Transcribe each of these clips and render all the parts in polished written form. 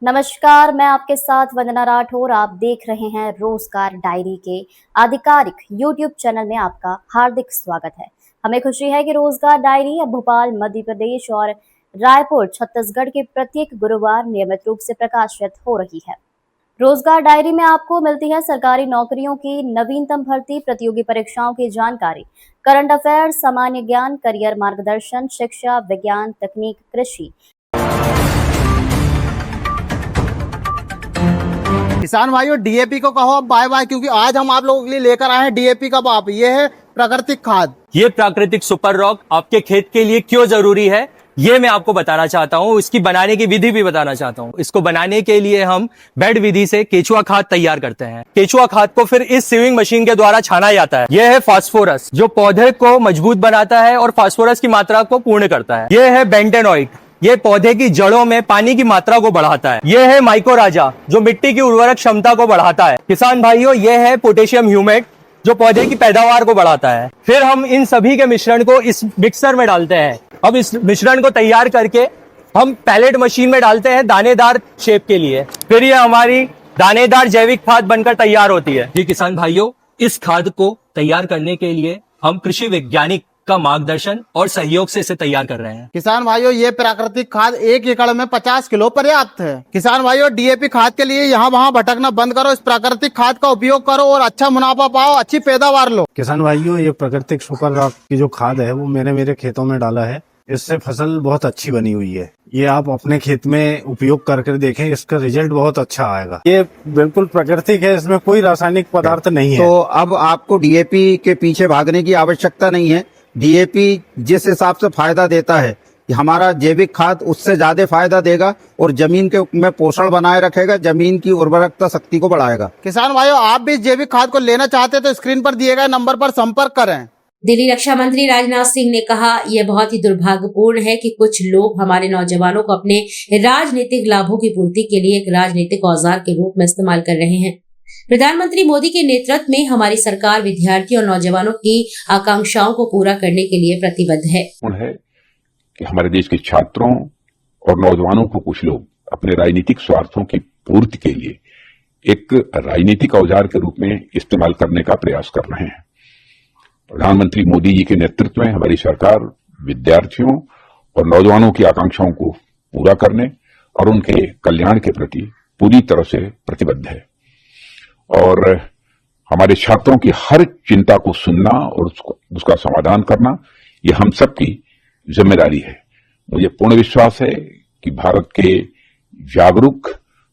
नमस्कार, मैं आपके साथ वंदना राठौर। आप देख रहे हैं रोजगार डायरी के आधिकारिक यूट्यूब चैनल में आपका हार्दिक स्वागत है। हमें खुशी है कि रोजगार डायरी अब भोपाल मध्य प्रदेश और रायपुर छत्तीसगढ़ के प्रत्येक गुरुवार नियमित रूप से प्रकाशित हो रही है। रोजगार डायरी में आपको मिलती है सरकारी नौकरियों की नवीनतम भर्ती, प्रतियोगी परीक्षाओं की जानकारी, करंट अफेयर, सामान्य ज्ञान, करियर मार्गदर्शन, शिक्षा, विज्ञान, तकनीक, कृषि। किसान भाइयों, डीएपी को कहो अब बाय बाय, क्योंकि आज हम आप लोगों के लिए लेकर आए हैं डीएपी का बाप। ये है प्राकृतिक खाद। ये प्राकृतिक सुपर रॉक आपके खेत के लिए क्यों जरूरी है, ये मैं आपको बताना चाहता हूँ। इसकी बनाने की विधि भी बताना चाहता हूँ। इसको बनाने के लिए हम बेड विधि से केचुआ खाद तैयार करते हैं। केचुआ खाद को फिर इस सीविंग मशीन के द्वारा छाना जाता है। यह है फास्फोरस, जो पौधे को मजबूत बनाता है और फास्फोरस की मात्रा को पूर्ण करता है। यह है बेंटेनॉइट, ये पौधे की जड़ों में पानी की मात्रा को बढ़ाता है। यह है माइकोराजा, जो मिट्टी की उर्वरक क्षमता को बढ़ाता है। किसान भाइयों, यह है पोटेशियम ह्यूमेट, जो पौधे की पैदावार को बढ़ाता है। फिर हम इन सभी के मिश्रण को इस मिक्सर में डालते हैं। अब इस मिश्रण को तैयार करके हम पैलेट मशीन में डालते हैं दानेदार शेप के लिए। फिर ये हमारी दानेदार जैविक खाद बनकर तैयार होती है। जी किसान भाइयों, इस खाद को तैयार करने के लिए हम कृषि वैज्ञानिक का मार्गदर्शन और सहयोग से इसे तैयार कर रहे हैं। किसान भाइयों, ये प्राकृतिक खाद 1 एकड़ में 50 किलो पर्याप्त है। किसान भाइयों, डीएपी खाद के लिए यहाँ वहाँ भटकना बंद करो, इस प्राकृतिक खाद का उपयोग करो और अच्छा मुनाफा पाओ, अच्छी पैदावार लो। किसान भाइयों, ये प्राकृतिक सुपर रॉक की जो खाद है वो मैंने मेरे खेतों में डाला है। इससे फसल बहुत अच्छी बनी हुई है। ये आप अपने खेत में उपयोग करके देखें, इसका रिजल्ट बहुत अच्छा आएगा। ये बिल्कुल प्राकृतिक है, इसमें कोई रासायनिक पदार्थ नहीं है। तो अब आपको डीएपी के पीछे भागने की आवश्यकता नहीं है। डीएपी जिस हिसाब से फायदा देता है, हमारा जैविक खाद उससे ज्यादा फायदा देगा और जमीन के में पोषण बनाए रखेगा, जमीन की उर्वरकता शक्ति को बढ़ाएगा। किसान भाइयों, आप भी जैविक खाद को लेना चाहते हैं तो स्क्रीन पर दिए गए नंबर पर संपर्क करें। दिल्ली रक्षा मंत्री राजनाथ सिंह ने कहा, यह बहुत ही दुर्भाग्यपूर्ण है कि कुछ लोग हमारे नौजवानों को अपने राजनीतिक लाभों की पूर्ति के लिए एक राजनीतिक औजार के रूप में इस्तेमाल कर रहे हैं। प्रधानमंत्री मोदी के नेतृत्व में हमारी सरकार विद्यार्थियों और नौजवानों की आकांक्षाओं को पूरा करने के लिए प्रतिबद्ध है। कि हमारे देश के छात्रों और नौजवानों को कुछ लोग अपने राजनीतिक स्वार्थों की पूर्ति के लिए एक राजनीतिक औजार के रूप में इस्तेमाल करने का प्रयास कर रहे हैं। प्रधानमंत्री मोदी जी के नेतृत्व में हमारी सरकार विद्यार्थियों और नौजवानों की आकांक्षाओं को पूरा करने और उनके कल्याण के प्रति पूरी तरह से प्रतिबद्ध है और हमारे छात्रों की हर चिंता को सुनना और उसका समाधान करना, ये हम सबकी जिम्मेदारी है। मुझे पूर्ण विश्वास है कि भारत के जागरूक,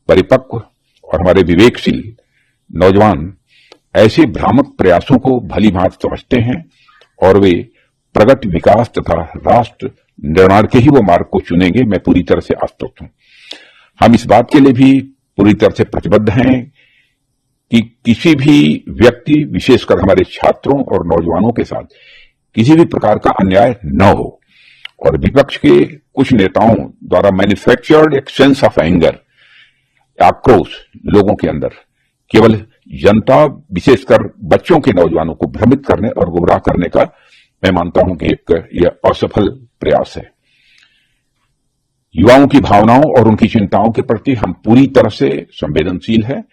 परिपक्व और हमारे विवेकशील नौजवान ऐसे भ्रामक प्रयासों को भली भांति समझते हैं और वे प्रगति, विकास तथा राष्ट्र निर्माण के ही वो मार्ग को चुनेंगे। मैं पूरी तरह से आश्वस्त हूं। हम इस बात के लिए भी पूरी तरह से प्रतिबद्ध हैं कि किसी भी व्यक्ति, विशेषकर हमारे छात्रों और नौजवानों के साथ किसी भी प्रकार का अन्याय न हो। और विपक्ष के कुछ नेताओं द्वारा मैन्युफैक्चर्ड एक सेंस ऑफ एंगर, आक्रोश लोगों के अंदर केवल जनता, विशेषकर बच्चों के नौजवानों को भ्रमित करने और गुमराह करने का मैं मानता हूं कि एक यह असफल प्रयास है। युवाओं की भावनाओं और उनकी चिंताओं के प्रति हम पूरी तरह से संवेदनशील हैं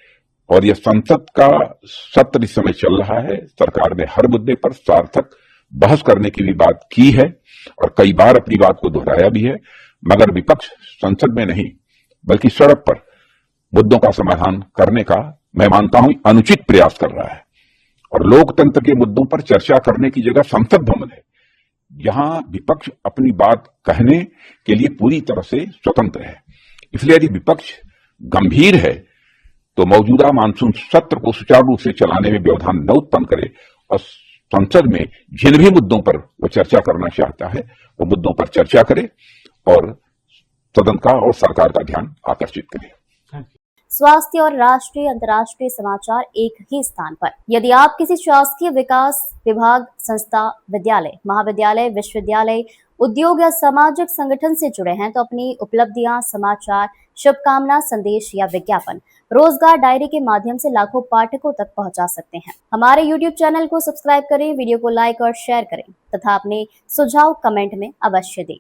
और यह संसद का सत्र इस समय चल रहा है। सरकार ने हर मुद्दे पर सार्थक बहस करने की भी बात की है और कई बार अपनी बात को दोहराया भी है, मगर विपक्ष संसद में नहीं बल्कि सड़क पर मुद्दों का समाधान करने का मैं मानता हूं अनुचित प्रयास कर रहा है। और लोकतंत्र के मुद्दों पर चर्चा करने की जगह संसद भवन है, जहां विपक्ष अपनी बात कहने के लिए पूरी तरह से स्वतंत्र है। इसलिए यदि विपक्ष गंभीर है तो मौजूदा मानसून सत्र को सुचारू रूप से चलाने में व्यवधान न उत्पन्न करे और संसद में जिन भी मुद्दों पर वो चर्चा करना चाहता है वो मुद्दों पर चर्चा करे और सदन का और सरकार का ध्यान आकर्षित करे। स्वास्थ्य और राष्ट्रीय अंतर्राष्ट्रीय समाचार एक ही स्थान पर। यदि आप किसी शासकीय विकास विभाग, संस्था, विद्यालय, महाविद्यालय, विश्वविद्यालय, उद्योग या सामाजिक संगठन से जुड़े हैं तो अपनी उपलब्धियां, समाचार, शुभकामना, संदेश या विज्ञापन रोजगार डायरी के माध्यम से लाखों पाठकों तक पहुंचा सकते हैं। हमारे YouTube चैनल को सब्सक्राइब करें, वीडियो को लाइक और शेयर करें तथा अपने सुझाव कमेंट में अवश्य दें।